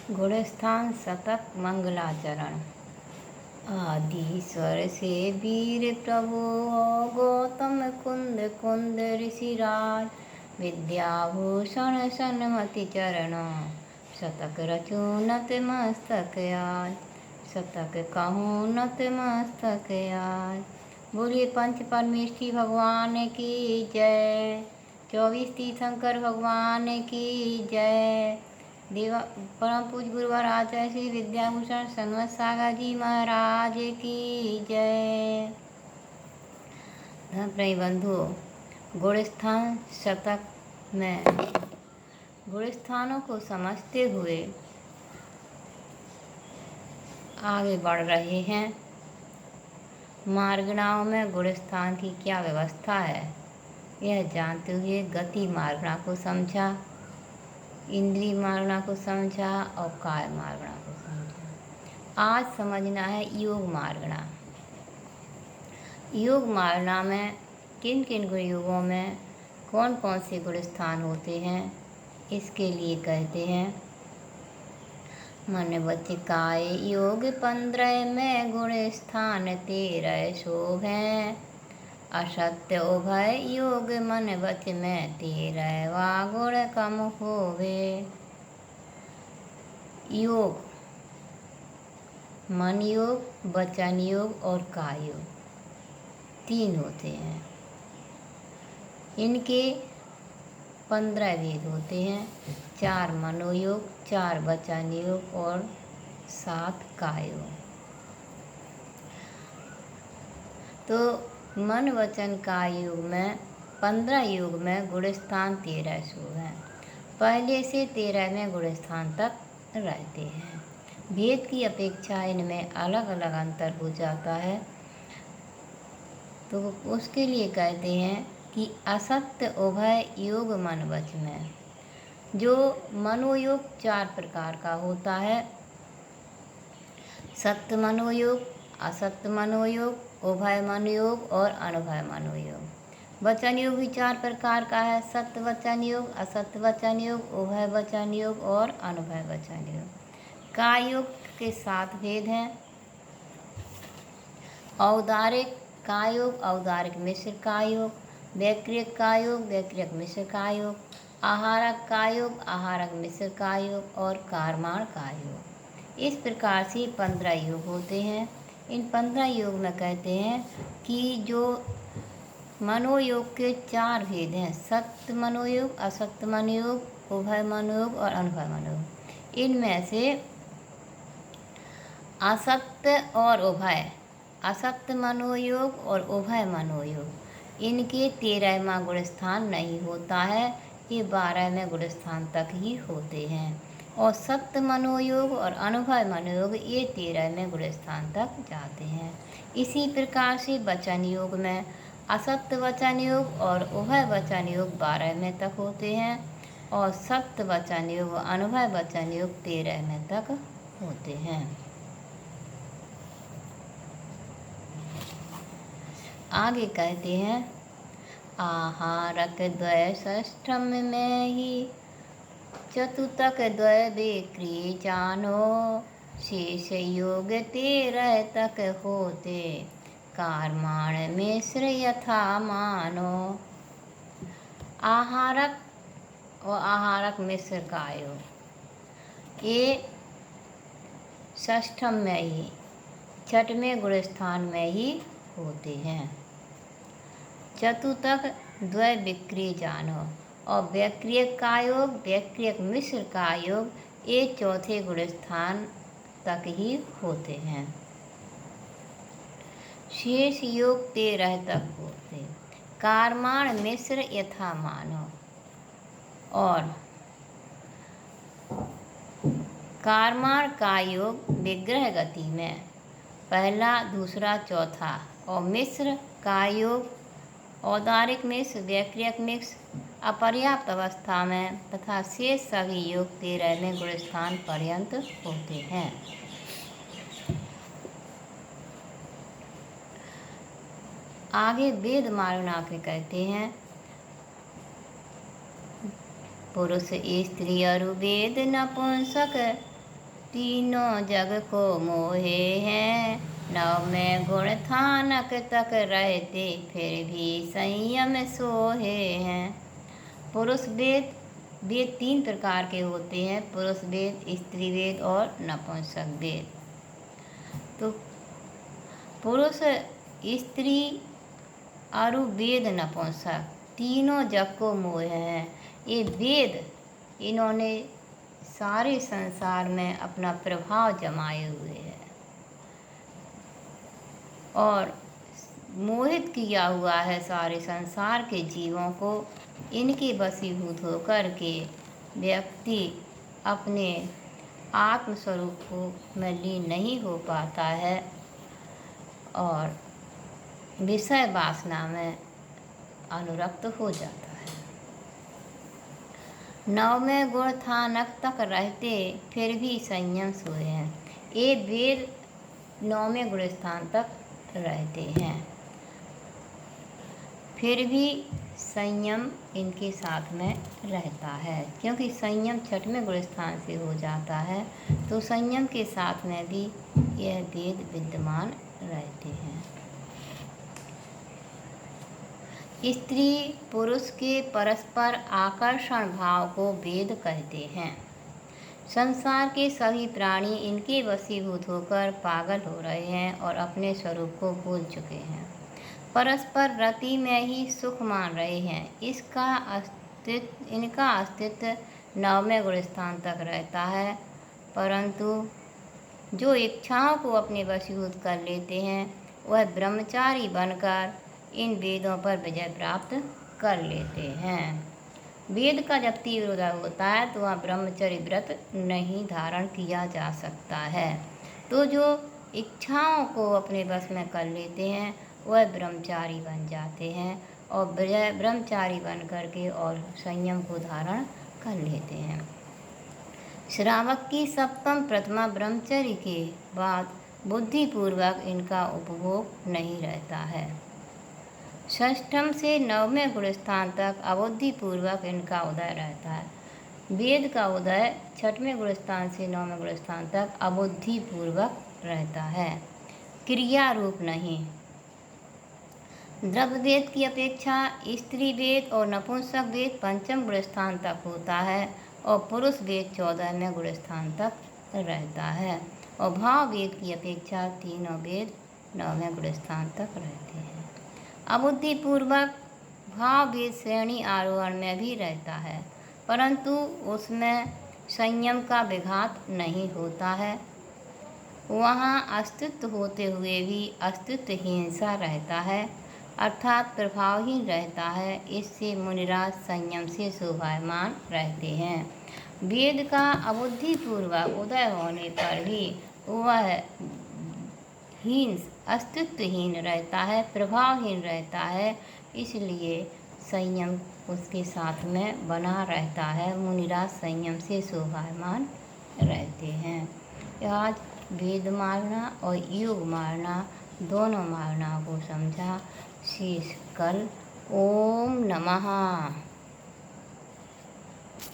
गुणस्थान शतक मंगलाचरण। आदि स्वर से वीर प्रभु गौतम कुंद कुंद ऋषिराज, विद्याभूषण सन्मति चरण, शतक रचू नत मस्तक आज, शतक कहूँ नत मस्तक आज। बोलिए पंच परमेष्ठी भगवान की जय, 24 तीर्थंकर भगवान की जय। देवा परम पूज्य गुरुवर आचार्य श्री विद्याभूषण सन्मत सागर जी महाराज की जय। धर्मप्रिय बंधु, गुणस्थान शतक में गुणस्थानों को समझते हुए आगे बढ़ रहे हैं। मार्गणाओं में गुणस्थान की क्या व्यवस्था है, यह जानते हुए गति मार्गणा को समझा, इंद्रिय मार्गणा को समझा और काय मार्गणा को समझा। आज समझना है योग मार्गणा। योग मार्गणा में किन किन गुण योगों में कौन कौन से गुण स्थान होते हैं, इसके लिए कहते हैं मन वच काय योग 15 में गुण स्थान 13 शोभे, असत्य उभय योग मन वच में 13वा गुण कम होवे। योग मन योग, वचन योग और काय योग 3 होते हैं। इनके 15 भेद होते हैं, 4 मनोयोग, 4 वचन योग और 7 काय योग। तो मन वचन काय योग में 15 योग में गुणस्थान 13 शुभ हैं। पहले से 13 में गुणस्थान तक रहते हैं। भेद की अपेक्षा इनमें अलग अलग अंतर हो जाता है, तो उसके लिए कहते हैं कि असत्य उभय योग मन वच में। जो मनोयोग 4 प्रकार का होता है, सत्य मनोयोग, असत्य मनोयोग, उभय मनोयोग और अनुभय मनोयोग। वचन योग भी 4 प्रकार का है, सत्य वचन योग, असत्य वचन योग, उभय वचन योग और अनुभय वचन योग। काय योग के 7 भेद हैं। औदारिक काय योग, औदारिक मिश्र काय योग, वैक्रियक काय योग, वैक्रियक मिश्र काय योग, आहारक काय योग, आहारक मिश्र काय योग और कारमाण काय योग। इस प्रकार से 15 योग होते हैं। इन 15 योग में कहते हैं कि जो मनोयोग के 4 भेद हैं, सत्य मनोयोग, असत्य मनोयोग, उभय मनोयोग और अनुभय मनोयोग। इनमें से असत्य और उभय, असत्य मनोयोग और उभय मनोयोग, इनके 13वां गुणस्थान नहीं होता है, ये 12वें गुणस्थान तक ही होते हैं। और सत्य मनोयोग और अनुभव मनोयोग ये 13वें गुणस्थान तक जाते हैं। इसी प्रकार से वचन योग में असत्य वचन योग और उभय वचन योग 12वें तक होते हैं और सत्य वचन योग और अनुभव वचन योग 13वें तक होते हैं। आगे कहते हैं आहारक द्वय षष्ठम में ही, चतुर्थक द्वय विक्रिय जानो, शेष योग 13 तक होते, कारमाण मिश्र यथा मानो। आहारक और आहारक मिश्र काय योग ये षष्ठम में ही, 6वें गुणस्थान में ही होते हैं। चतुर्थक द्वय विक्रिय जानो और वैक्रियक काय योग, वैक्रियक मिश्र काय योग ये 4थे गुणस्थान तक ही होते हैं। शेष योग 13 तक होते, कारमाण मिश्र यथा मानो। और कारमाण काय योग विग्रह गति में पहला, दूसरा, चौथा और मिश्र काय योग औदारिक मिश्र, वैक्रियक मिश्र अपर्याप्त अवस्था में तथा शेष सभी योग 13वें गुणस्थान पर्यंत होते हैं। आगे वेद मार्गणा के कहते हैं पुरुष स्त्री अरु वेद नपुंसक तीनों जग को मोहे हैं। नव में गुण थानक तक रहते, फिर भी संयम सोहे हैं। पुरुष वेद, वेद 3 प्रकार के होते हैं: पुरुष वेद, स्त्री वेद और नपुंसक वेद। तो पुरुष, स्त्री और वेद नपुंसक तीनों जग को मोहे हैं। ये वेद, इन्होंने सारे संसार में अपना प्रभाव जमाए हुए है और मोहित किया हुआ है सारे संसार के जीवों को। इनके वशीभूत होकर के व्यक्ति अपने आत्मस्वरूप को में लीन नहीं हो पाता है और विषय वासना में अनुरक्त हो जाता है। नव में गुण थानक तक रहते, फिर भी संयम सोए हैं। ये वेद 9वें गुण स्थान तक रहते हैं, फिर भी संयम इनके साथ में रहता है, क्योंकि संयम 6वें गुण स्थान से हो जाता है। तो संयम के साथ में भी यह वेद विद्यमान रहते हैं। स्त्री पुरुष के परस्पर आकर्षण भाव को वेद कहते हैं। संसार के सभी प्राणी इनके वशीभूत होकर पागल हो रहे हैं और अपने स्वरूप को भूल चुके हैं। परस्पर रति में ही सुख मान रहे हैं। इनका अस्तित्व 9वें गुण स्थान तक रहता है, परंतु जो इच्छाओं को अपने वशीभूत कर लेते हैं वह ब्रह्मचारी बनकर इन वेदों पर विजय प्राप्त कर लेते हैं। वेद का जब तीव्र उदय होता है तो वह ब्रह्मचर्य व्रत नहीं धारण किया जा सकता है। तो जो इच्छाओं को अपने वश में कर लेते हैं वह ब्रह्मचारी बन जाते हैं और ब्रह्मचारी बन करके और संयम को धारण कर लेते हैं। श्रावक की सप्तम प्रतिमा ब्रह्मचर्य के बाद बुद्धिपूर्वक इनका उपभोग नहीं रहता है। 6ठम से 9वें गुण स्थान तक अबुद्धिपूर्वक इनका उदय रहता है। वेद का उदय 6वें गुण स्थान से 9वें गुण स्थान तक अबुद्धिपूर्वक रहता है, क्रिया रूप नहीं। द्रव्य वेद की अपेक्षा स्त्री वेद और नपुंसक वेद 5म गुण स्थान तक होता है और पुरुष वेद 14वें गुण स्थान तक रहता है और भाव वेद की अपेक्षा तीनों वेद 9वें गुण स्थान तक रहते हैं। अबुद्धिपूर्वक भाव वेद श्रेणी आरोहण में भी रहता है, परंतु उसमें संयम का विघात नहीं होता है। वहाँ अस्तित्व होते हुए भी अस्तित्वहीन सा रहता है, अर्थात प्रभावहीन रहता है। इससे मुनिराज संयम से शोभायमान रहते हैं। वेद का अबुद्धिपूर्वक उदय होने पर भी वह अस्तित्वहीन रहता है, प्रभावहीन रहता है, इसलिए संयम उसके साथ में बना रहता है। मुनिराज संयम से शोभायमान रहते हैं। आज वेद मारना और योग मारना दोनों मारना को समझा। शेष कल। ओम नमः।